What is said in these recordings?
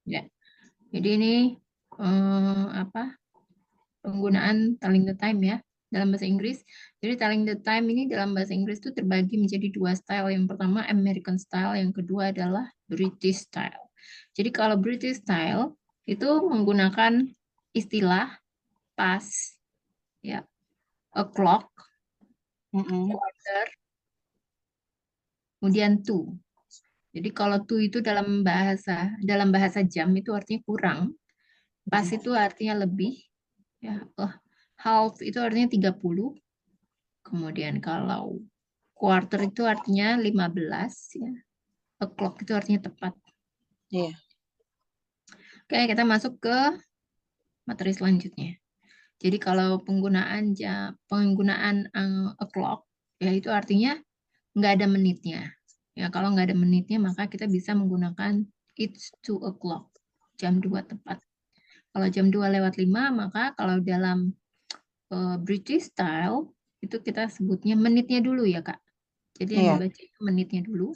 Ya. Jadi ini penggunaan telling the time ya dalam bahasa Inggris. Jadi telling the time ini dalam bahasa Inggris itu terbagi menjadi dua style. Yang pertama American style, yang kedua adalah British style. Jadi kalau British style itu menggunakan istilah past, ya, o'clock, quarter, kemudian to. Jadi kalau to itu dalam bahasa jam itu artinya kurang, past itu artinya lebih, ya. Half itu artinya 30. Kemudian kalau quarter itu artinya 15, ya. O'clock itu artinya tepat. Iya. Oke, kita masuk ke materi selanjutnya. Jadi kalau penggunaan o'clock, ya itu artinya nggak ada menitnya. Ya, kalau nggak ada menitnya, maka kita bisa menggunakan it's 2 o'clock, jam 2 tepat. Kalau jam 2 lewat 5, maka kalau dalam British style, itu kita sebutnya menitnya dulu ya, Kak. Jadi yang Iya. dibaca itu menitnya dulu.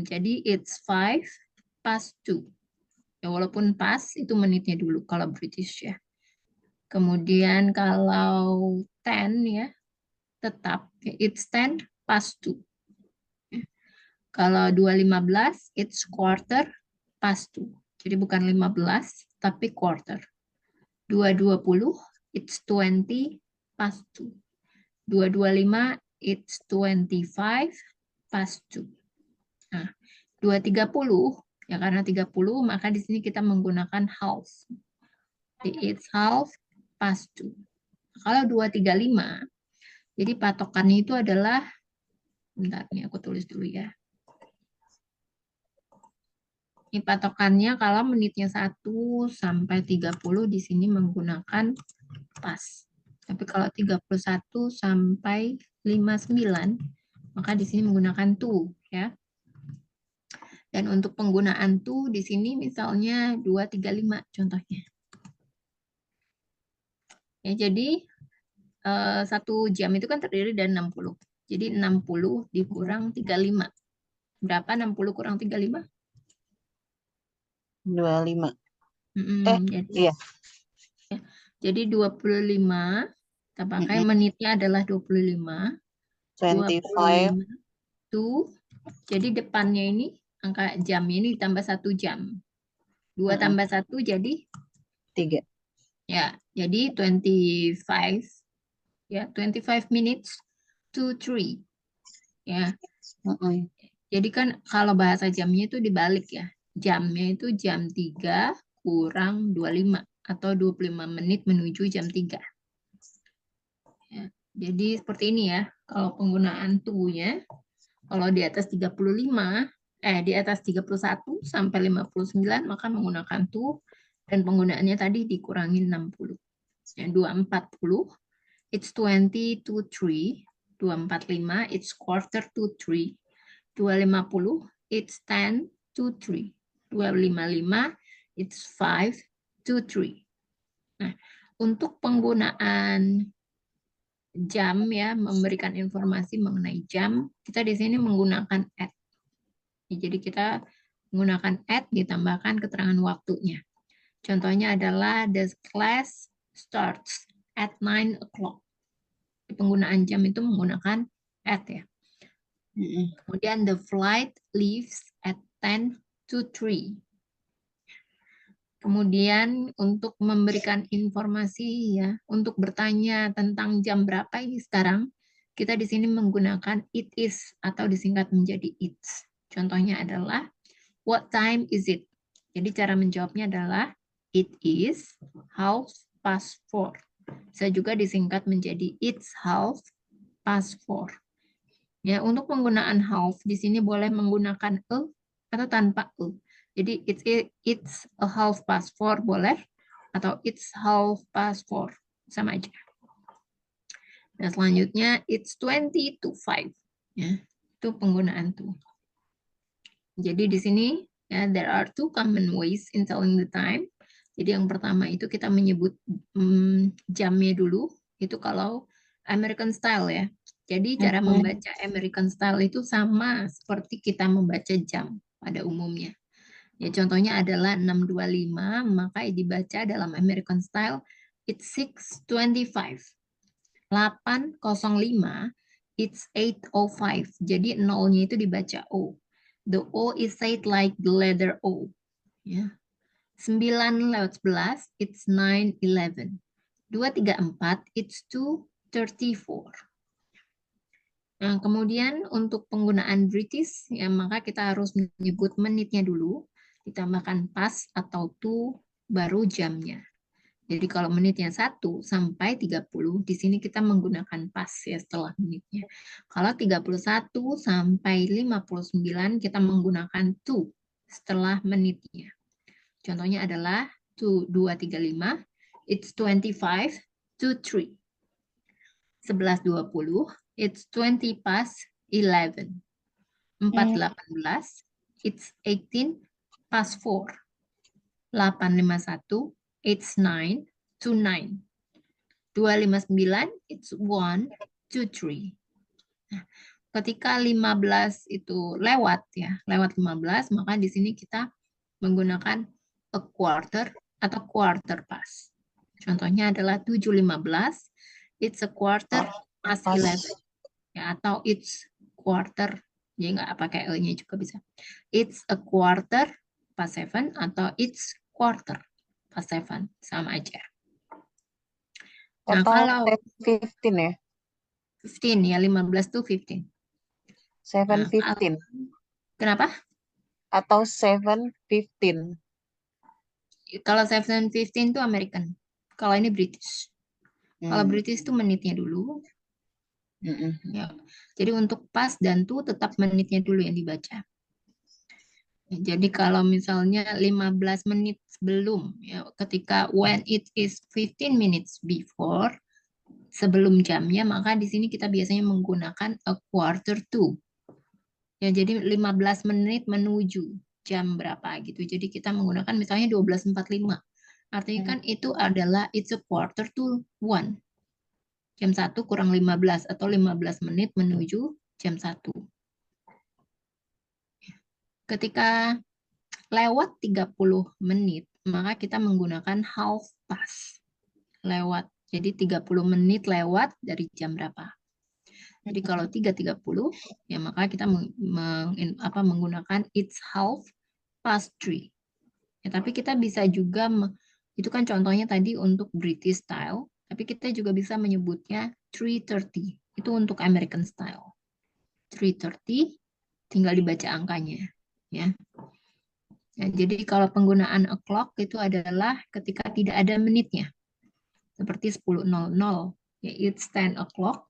Jadi it's 5 past 2. Ya, walaupun pas itu menitnya dulu kalau British ya. Kemudian kalau 10 ya, tetap ya, it's 10 past 2. Ya. Kalau 2.15 it's quarter past 2. Jadi bukan 15 tapi quarter. 2.20 it's 20 past 2. 2.25 it's 25 past 2. Nah, 2.30 ya, karena 30 maka di sini kita menggunakan half. It's half past 2. Kalau 2.35, jadi patokannya itu adalah, bentar nih aku tulis dulu ya. Ini patokannya kalau menitnya 1 sampai 30 di sini menggunakan pas. Tapi kalau 31 sampai 59 maka di sini menggunakan to ya. Dan untuk penggunaan to di sini misalnya 2.35 contohnya. Ya, jadi 1 jam itu kan terdiri dari 60. Jadi 60 dikurang 35. Berapa 60 kurang 35? 25. Jadi, Iya. ya, jadi 25, kita pakai menitnya adalah 25. 25. 25 to, jadi depannya ini angka jamnya ini ditambah 1 jam. 2 tambah 1 jadi 3. ya, jadi 25 ya, 25 minutes to 3 ya. Jadi kan kalau bahasa jamnya itu dibalik ya. Jamnya itu jam 3 kurang 25 atau 25 menit menuju jam 3. Ya, jadi seperti ini ya. Kalau penggunaan to-nya, kalau di atas 35, di atas 31 sampai 59 maka menggunakan to, dan penggunaannya tadi dikurangin 60. Ya, 2.40 it's 20 to 3. 2.45 it's quarter to 3. 2.50 it's 10 to 3. 2.55 it's 5 to 3. Nah, untuk penggunaan jam ya, memberikan informasi mengenai jam, kita di sini menggunakan at. Jadi kita menggunakan at ditambahkan keterangan waktunya. Contohnya adalah the class starts at 9 o'clock. Penggunaan jam itu menggunakan at ya. Kemudian the flight leaves at 10 to 3. Kemudian untuk memberikan informasi ya, untuk bertanya tentang jam berapa ini sekarang, kita di sini menggunakan it is atau disingkat menjadi it's. Contohnya adalah what time is it? Jadi cara menjawabnya adalah it is 4:30. Bisa juga disingkat menjadi it's 4:30. Ya, untuk penggunaan half di sini boleh menggunakan a atau tanpa a. Jadi it's 4:30 boleh, atau it's 4:30 sama aja. Dan selanjutnya it's 20 to 5. Ya, itu penggunaan to. Jadi di sini ya, there are two common ways in telling the time. Jadi yang pertama itu kita menyebut jamnya dulu, itu kalau American style ya. Jadi cara membaca American style itu sama seperti kita membaca jam pada umumnya. Ya, contohnya adalah 625, maka dibaca dalam American style, it's 6:25. 8:05, it's 8:05. Jadi nolnya itu dibaca O. The O is said like the letter O. Ya. 9:11, it's 9:11. 2:34, it's 2:34. Nah, kemudian untuk penggunaan British, ya maka kita harus menyebut menitnya dulu, ditambahkan past atau to, baru jamnya. Jadi kalau menitnya 1 sampai 30, di sini kita menggunakan past ya setelah menitnya. Kalau 31 sampai 59, kita menggunakan to setelah menitnya. Contohnya adalah to 2:35, it's 25 to 3. 11:20, it's 20 past 11. 4:18, it's 18 past 4. 8:51, it's 9 to 9. 2:59, it's 1 to 3. Nah, ketika 15 itu lewat ya, lewat 15, maka di sini kita menggunakan a quarter atau quarter past. Contohnya adalah 7:15, it's a quarter past 11. Ya, atau it's quarter, jadi nggak pakai e-nya juga bisa. It's a quarter past 7 atau it's quarter past 7, sama aja. Nah, kalau 15 ya? 15 ya, 15 to 15. 7:15 Kenapa? atau 7:15. Kalau 7:15 itu American. Kalau ini British. Kalau British itu menitnya dulu. Ya. Jadi untuk pas dan to tetap menitnya dulu yang dibaca. Jadi kalau misalnya 15 menit sebelum, ya, ketika when it is 15 minutes before, sebelum jamnya, maka di sini kita biasanya menggunakan a quarter to. Ya, jadi 15 menit menuju jam berapa gitu. Jadi kita menggunakan misalnya 12:45. Artinya kan itu adalah it's a quarter to 1. Jam 1 kurang 15 atau 15 menit menuju jam 1. Ketika lewat 30 menit, maka kita menggunakan half past. Lewat. Jadi 30 menit lewat dari jam berapa. Jadi kalau 3:30, ya maka kita menggunakan it's half past 3. Ya, tapi kita bisa juga, itu kan contohnya tadi untuk British style, tapi kita juga bisa menyebutnya 3:30. Itu untuk American style. 3:30, tinggal dibaca angkanya. Ya. Ya, jadi kalau penggunaan o'clock itu adalah ketika tidak ada menitnya. Seperti 10:00, ya it's 10 o'clock.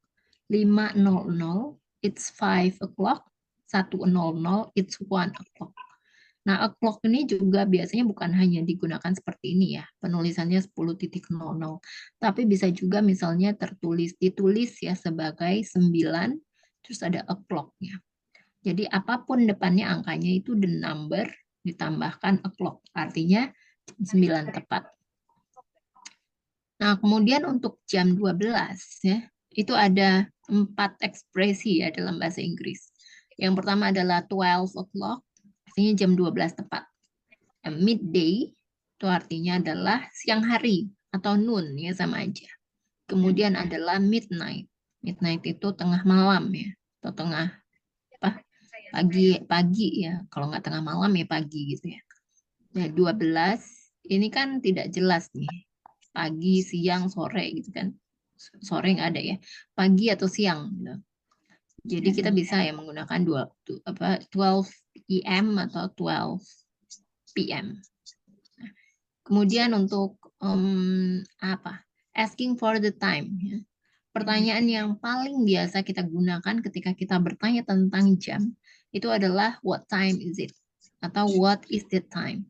5:00, it's 5 o'clock. 1:00, it's 1 o'clock. Nah, o'clock ini juga biasanya bukan hanya digunakan seperti ini ya, penulisannya 10:00, tapi bisa juga misalnya ditulis ya sebagai 9, terus ada o'clock-nya. Jadi apapun depannya angkanya itu the number ditambahkan o'clock, artinya 9 tepat. Nah, kemudian untuk jam 12 ya, itu ada 4 ekspresi ya dalam bahasa Inggris. Yang pertama adalah 12 o'clock, artinya jam 12 tepat. Midday itu artinya adalah siang hari atau noon ya, sama aja. Kemudian adalah midnight. Midnight itu tengah malam ya, atau tengah pagi ya. Kalau nggak tengah malam ya pagi gitu ya. Nah, 12 ini kan tidak jelas nih. Pagi, siang, sore gitu kan. Sore nggak ada ya. Pagi atau siang gitu. Jadi kita bisa ya menggunakan 12 PM atau 12 PM. Kemudian untuk asking for the time. Ya. Pertanyaan yang paling biasa kita gunakan ketika kita bertanya tentang jam itu adalah what time is it? Atau what is the time?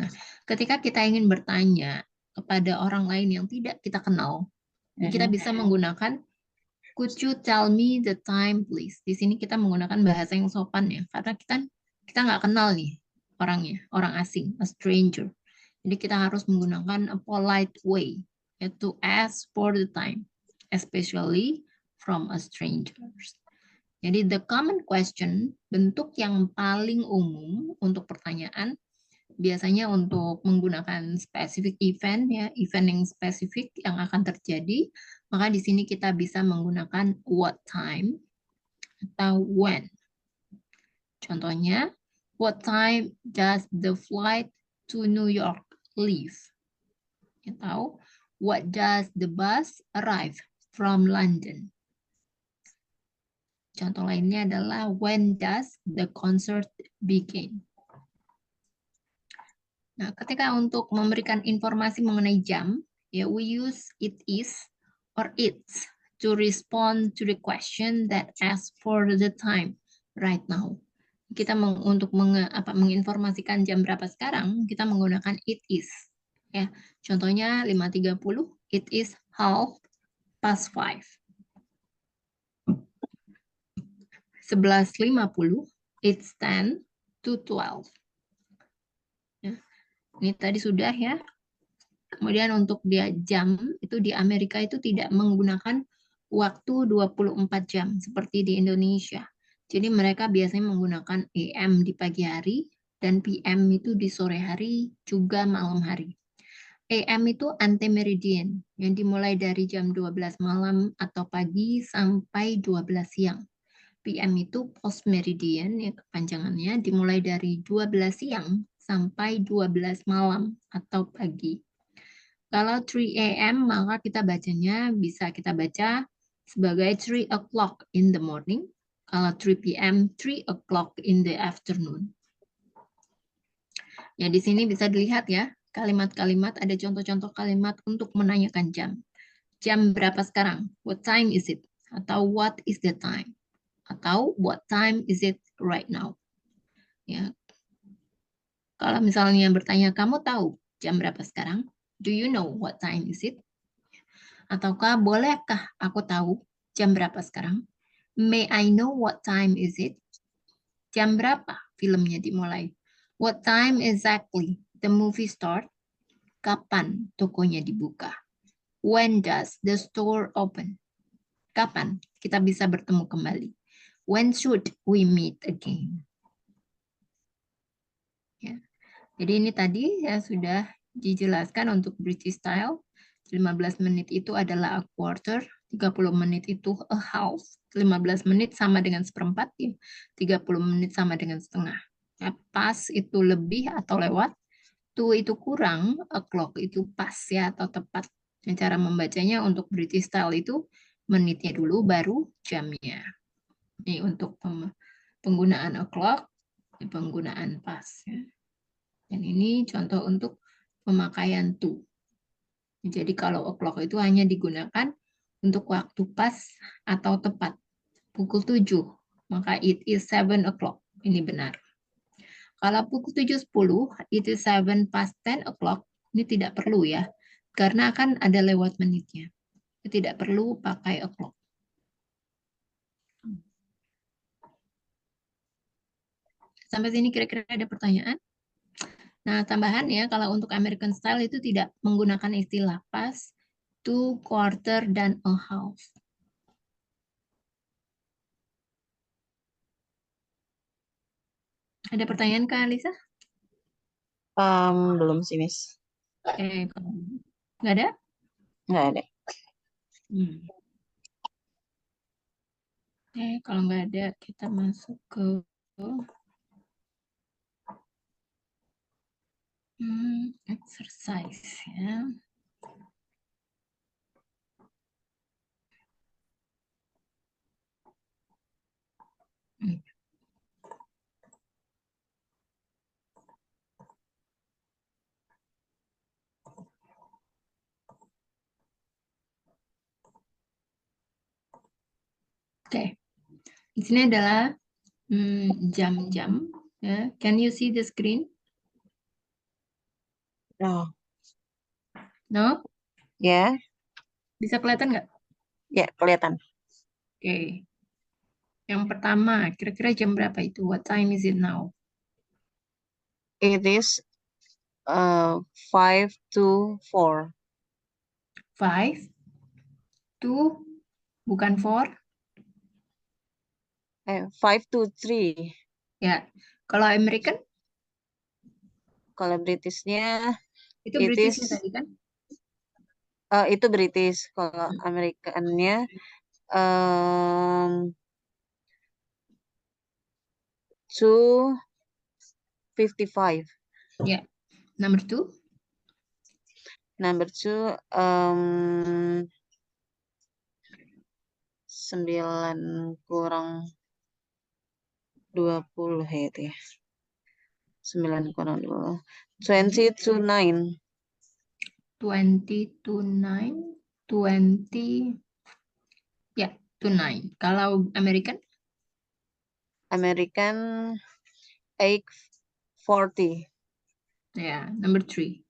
Nah, ketika kita ingin bertanya kepada orang lain yang tidak kita kenal, kita bisa menggunakan could you tell me the time please? Di sini kita menggunakan bahasa yang sopan ya, karena kita nggak kenal nih orangnya, orang asing, a stranger. Jadi kita harus menggunakan a polite way, to ask for the time, especially from a stranger. Jadi the common question, bentuk yang paling umum untuk pertanyaan, biasanya untuk menggunakan specific event, ya, event yang spesifik yang akan terjadi, maka di sini kita bisa menggunakan what time atau when. Contohnya, what time does the flight to New York leave? Atau what does the bus arrive from London? Contoh lainnya adalah when does the concert begin? Nah, ketika untuk memberikan informasi mengenai jam, ya we use it is or it's to respond to the question that asks for the time right now. Kita untuk menginformasikan jam berapa sekarang, kita menggunakan it is. Ya, contohnya 5.30, it is 5:30. 11.50, it's 10 to 12. Ya, ini tadi sudah ya. Kemudian untuk dia jam, itu di Amerika itu tidak menggunakan waktu 24 jam seperti di Indonesia. Jadi mereka biasanya menggunakan AM di pagi hari dan PM itu di sore hari juga malam hari. AM itu antemeridian yang dimulai dari jam 12 malam atau pagi sampai 12 siang. PM itu post meridian, ya kepanjangannya, dimulai dari 12 siang sampai 12 malam atau pagi. Kalau 3 AM, maka kita bacanya bisa kita baca sebagai 3 o'clock in the morning. Kalau 3 PM, 3 o'clock in the afternoon. Ya, di sini bisa dilihat ya, kalimat-kalimat, ada contoh-contoh kalimat untuk menanyakan jam. Jam berapa sekarang? What time is it? Atau what is the time? Atau what time is it right now? Ya. Kalau misalnya bertanya, kamu tahu jam berapa sekarang? Do you know what time is it? Ataukah bolehkah aku tahu jam berapa sekarang? May I know what time is it? Jam berapa filmnya dimulai? What time exactly the movie start? Kapan tokonya dibuka? When does the store open? Kapan kita bisa bertemu kembali? When should we meet again? Ya. Jadi ini tadi ya sudah dijelaskan untuk British style. 15 menit itu adalah a quarter, 30 menit itu a half, 15 menit sama dengan seperempat, ya. 30 menit sama dengan setengah. Ya, pas itu lebih atau lewat, to itu kurang, o'clock itu pas ya atau tepat. Dan cara membacanya untuk British style itu menitnya dulu baru jamnya. Ini untuk penggunaan o'clock, penggunaan pas. Ya. Dan ini contoh untuk pemakaian to. Jadi kalau o'clock itu hanya digunakan untuk waktu pas atau tepat. Pukul 7, maka it is 7 o'clock. Ini benar. Kalau pukul 7.10, it is 7 past 10 o'clock. Ini tidak perlu ya. Karena akan ada lewat menitnya. Tidak perlu pakai o'clock. Sampai sini kira-kira ada pertanyaan? Nah, tambahan ya, kalau untuk American style itu tidak menggunakan istilah pas, to, quarter, dan a half. Ada pertanyaan Kak Alisa? Belum sih, Miss. Kalau nggak ada? Nggak ada. Kalau nggak ada, kita masuk ke exercise ya. Oke, di sini adalah jam-jam. Ya. Can you see the screen? No. No? Ya, Bisa kelihatan nggak? ya kelihatan. Oke. Yang pertama, kira-kira jam berapa itu? What time is it now? It is 5 to 4. 5 to, bukan 4. 5 to 3. Ya. Kalau American, Kalau Britishnya itu it Britishnya is tadi kan? itu British. Kalau Amerikannya um, 2:55. Ya. Number 2. Number 2 9 kurang 20 ya itu ya. 9 kurang 20. 20 to 9. 20 to 9. 20. Ya, to 9. Kalau American, American 8:40. ya, number 3.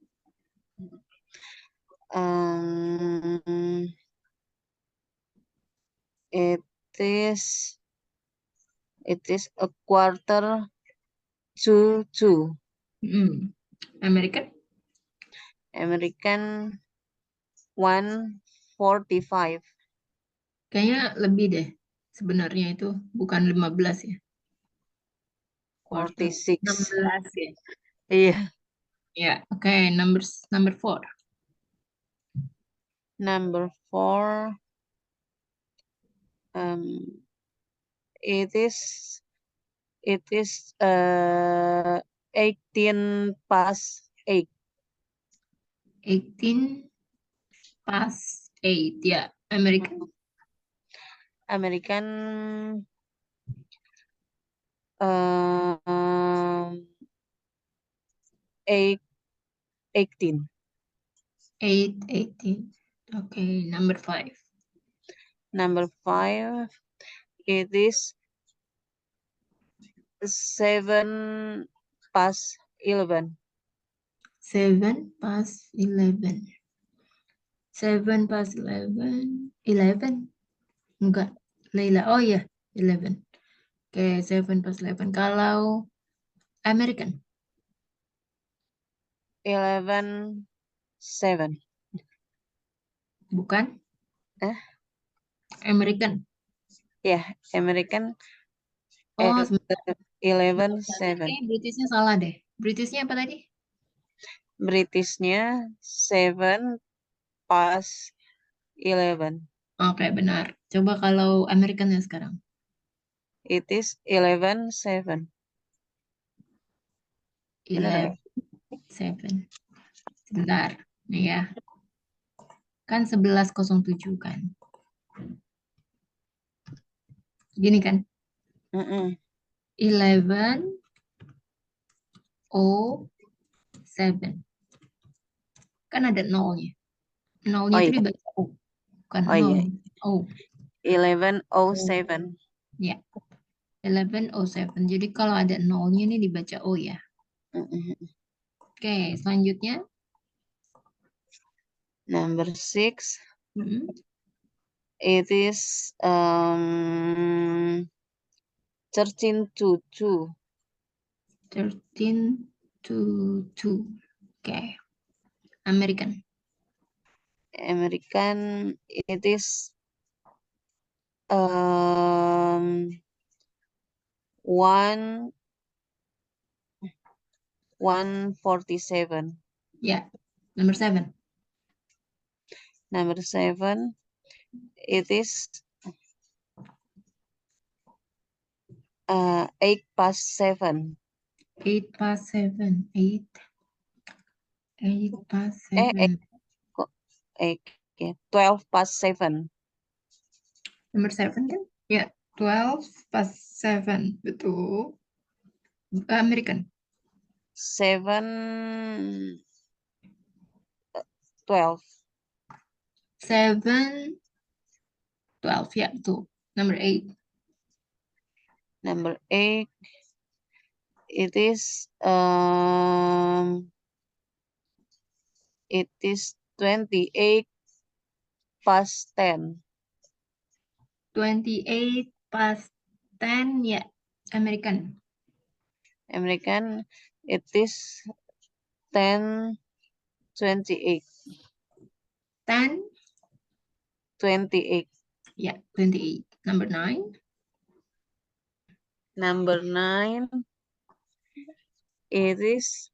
It is a quarter to 2. American, American 1:45. kayaknya lebih deh. Sebenarnya itu bukan 15 ya. Quarter. 46. 16 ya. Iya. Ya, oke. Number 4. Number 4. It is 18 past 8. 18 past 8 ya. American, American um, 18. 18. Oke, number 5. Number 5. It is 7 past 11. 7 past 11. 7 past 11. 11? Enggak. Leila. Oh iya, 11. Oke, 7 past 11. Kalau American, 11:07. bukan? Eh, American. ya, American Oh, sebentar. 11:07. Kayaknya Britishnya salah deh. Britishnya apa tadi? Britishnya 7 past 11. Oke, benar. Coba kalau Americannya sekarang. It is 11:07. Benar ya? 11, 7. Sebentar. Nih ya. Kan 11:07 kan. Gini kan. Mm-mm. 11:07. Kan ada nolnya. Nolnya Oh itu iya, dibaca O. Bukan oh nol. iya. O. 11:07. Ya. 11:07. Jadi kalau ada nolnya ini dibaca O ya. Mm-mm. Oke, selanjutnya. Number 6. Mm-mm. It is 13 to 2. 13 to 2. Oke. American. American it is 1:47. Ya. Number 7. Number 7 it is 8:07. 8 past 7. 8. 8 past Eh, 7. kok 12:07. Number 7 kan? Ya. 12 past 7. Betul. American. 7:12. 7, 12. Ya, betul. Number 8. Number 8 it is 28 past 10. 28 past 10. Ya. American. American it is 10:28. 10. 28. Ya. 28. Number 9. Number 9, it is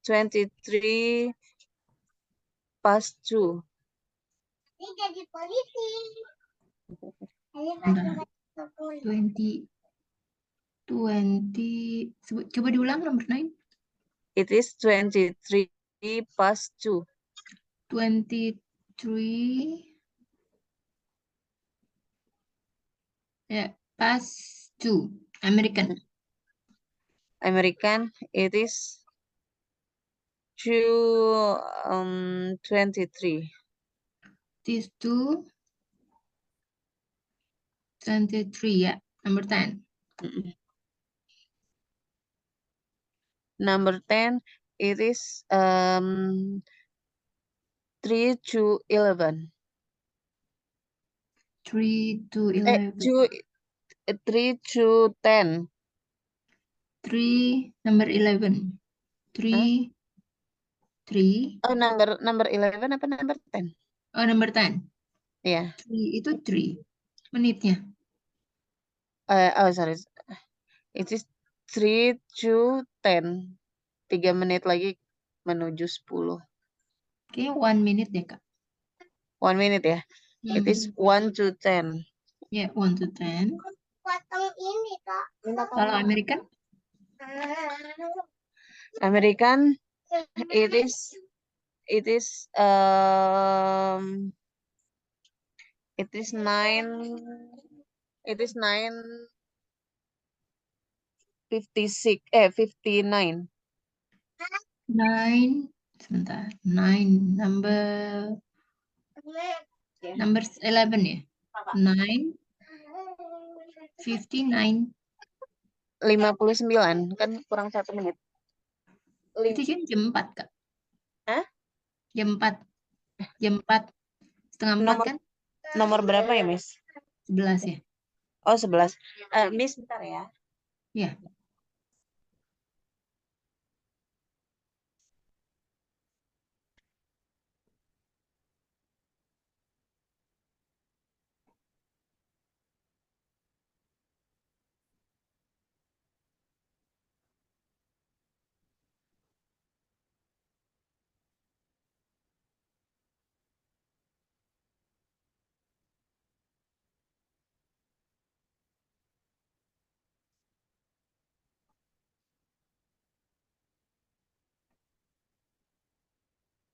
23 past 2. Bentar. 20, coba diulang number 9. It is 23 past 2. 23, ya, past 2. American. American, it is 23. This 23, ya. Number 10. Number 10, it is 3 to 11. 3 to 11. 3 to 10. 3, number 11. 3, 3. Oh, number 11 apa number 10? Oh, number 10. Iya. 3 itu 3 menitnya. Oh, sorry. It is 3 to 10. 3 menit lagi menuju 10. Kayaknya 1 minute deh, Kak. 1 minute ya. It is 1 to 10. Ya, 1 to 10. Potong ini, Kak. Kalau American? American, it is 9. It is 9:56. 59. 9, sebentar. 9, number 11 ya. 9, 59. 59 kan kurang 1 menit. Itu jam 4, Kak. Hah? Jam 4. Jam 4. Setengah 4 kan? Nomor berapa ya, Miss? 11 ya. Oh, 11. Miss, bentar ya. Ya.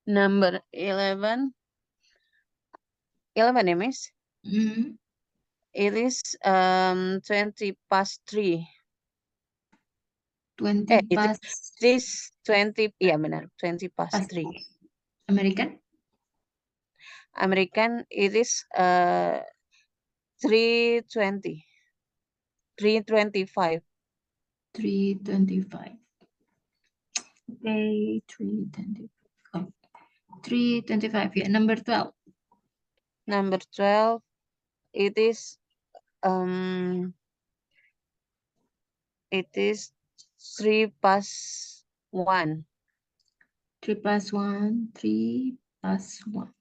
Number 11. 11 ya, Miss? Hmm. It is 20 past 3. 20 past. This 20, iya benar, 20 past Past 3. American? American, it is 3:20. 3:25. 3:25. Okay, 3:25. Oh, 3:25 ya. Number 12. Number 12, it is 3 past 1. 3 past 1. 3 past 1.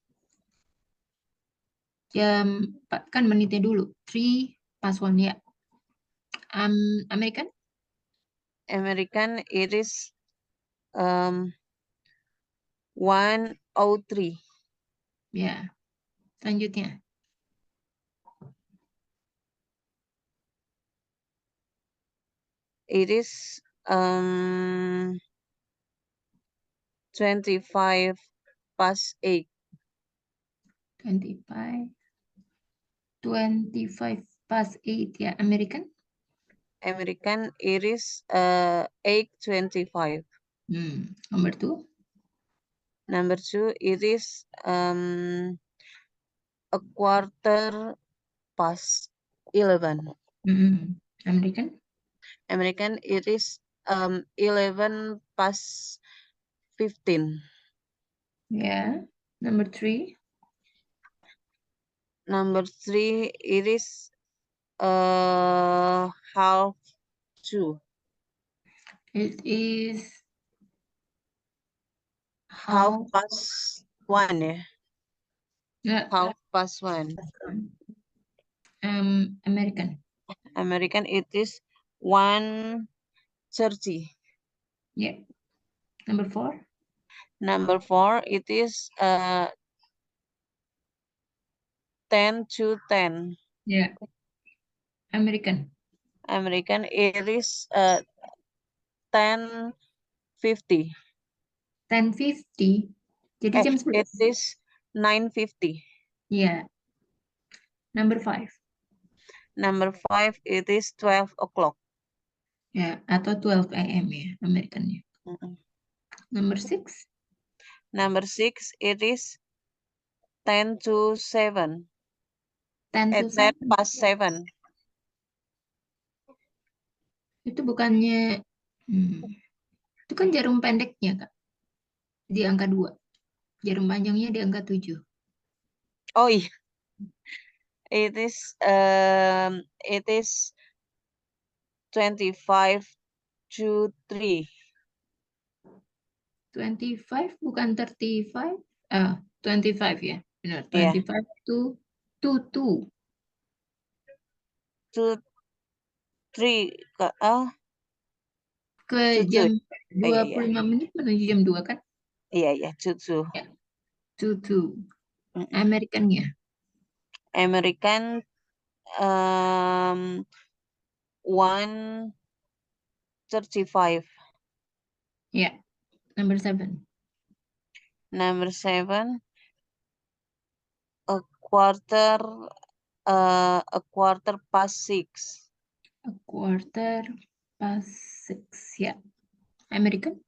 Jam kan menitnya dulu. 3 past 1 ya. American? American, it is 1:03. Ya. Selanjutnya. It is 25 past 8. 25 past 8 ya. American? American, it is 8:25. Number 2. Number 2, it is a quarter past 11. American? American, it is 11 past 15. Ya. Number 3. Number 3, it is 1:30. It is Half past 1 ya. Ya. 1:30. American. American it is 1:30. Yeah. Number 4. Number 4 it is 10:10. Yeah. American. American it is 10:50. 10:50. Jadi jam It 11. is 9:50. Yeah. Number 5. Number 5 it is 12 o'clock. Ya, atau 12 AM ya, Americannya. Number 6. Number 6 it is 10:07. 10 to 7. 10:07. Itu bukannya, itu kan jarum pendeknya, Kak. Di angka 2. Jarum panjangnya di angka 7. Oh iya. It is 25 to 3. 25 bukan 35. 25 ya. Benar, Iya. 25 to 2. 2, 3 Ke 2. jam Iya, iya. 25 menit menuju jam 2 kan? Iya, 2. Ya. 2. Americannya. American 1:35. Ya. Number 7. Number 7 a quarter past 6. A quarter past 6. Ya. American?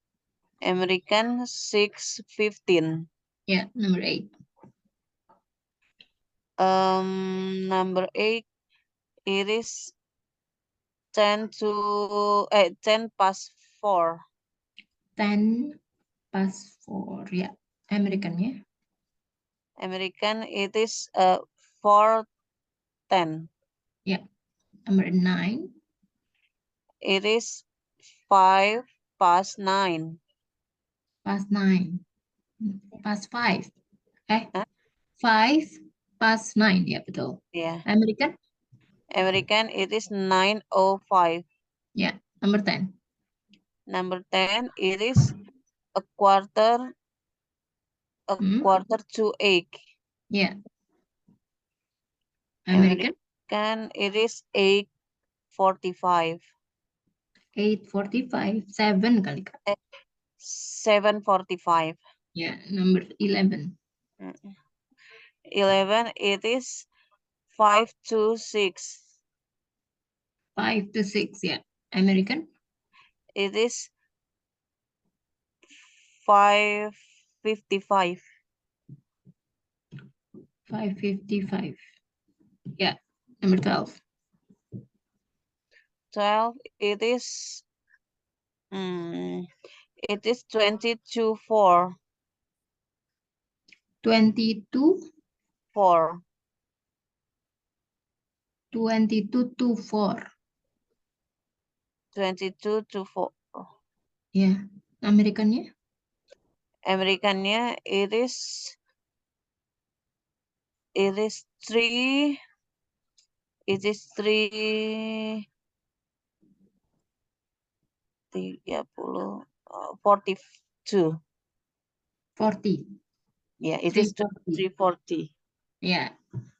American 6:15. Ya, number 8. Number 8 it is 10 past 4. 10 past 4. Ya. Americannya. American it is 4:10. Ya. Number 9. It is 5 past 9. Past 9. Past 5. Hah? 5 past 9. Ya, betul. Yeah. American? American it is 9:05. Ya. Number 10. Number 10 it is a quarter to 8. Ya. American? American it is 8:45. 8:45. 7 kali, Kak. 7:45. Ya. Number 11. 11 it is 5 to 6. 5 to 6. Ya. American? It is 5:55. 5:55. Ya. Number 12. 12 it is 20 to 4. 22. 4. 22 to 4. 22 to 4. Ya. Americannya? Americannya it is 3. It is 3 30 42. 40. Yeah, it is 3:40. Ya.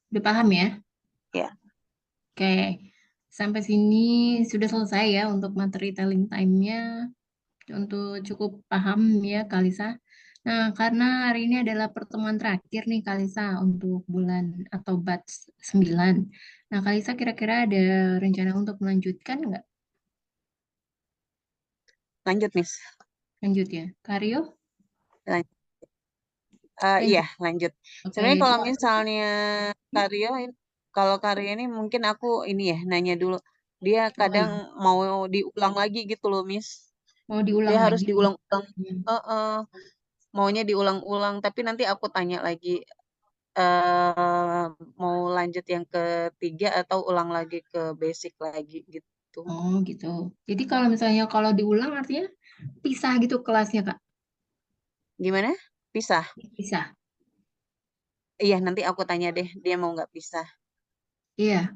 Udah paham ya? Ya. Oke. Sampai sini sudah selesai ya untuk materi telling time-nya. Untuk cukup paham ya, Kalisa. Nah, karena hari ini adalah pertemuan terakhir nih, Kalisa, untuk bulan atau batch 9. Nah, Kalisa kira-kira ada rencana untuk melanjutkan nggak? Lanjut, Miss. Lanjut ya. Karyo? Iya, lanjut. Oke, Sebenarnya kalau itu misalnya Karyo ini mungkin aku ini ya nanya dulu. Dia kadang mau diulang lagi gitu loh, Miss. mau diulang Dia harus lagi. diulang-ulang. Maunya diulang-ulang, tapi nanti aku tanya lagi mau lanjut yang ketiga atau ulang lagi ke basic lagi gitu. Oh, gitu. Jadi kalau diulang artinya pisah gitu kelasnya, Kak? Gimana? Pisah? Pisah. Iya, nanti aku tanya deh, dia mau nggak pisah. Iya.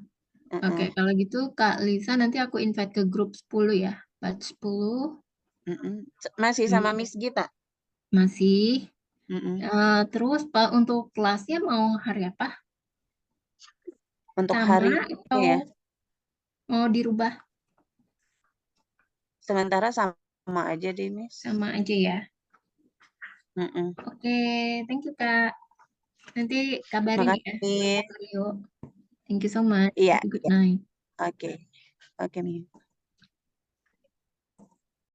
Oke, Heeh. kalau gitu Kak Lisa nanti aku invite ke grup 10 ya. Batch 10 Mm-mm. Masih sama Miss Gita. masih. Mm-mm. Terus Pak untuk kelasnya mau hari apa? Untuk Sama hari atau ya, mau dirubah? sementara sama aja deh, Miss. Sama aja ya. Mm-mm. Oke, thank you Kak. Nanti kabarin ya. Makasih. Yuk. Thank you so much. Iya, Have a good iya. night. Oke. Oke, Miss.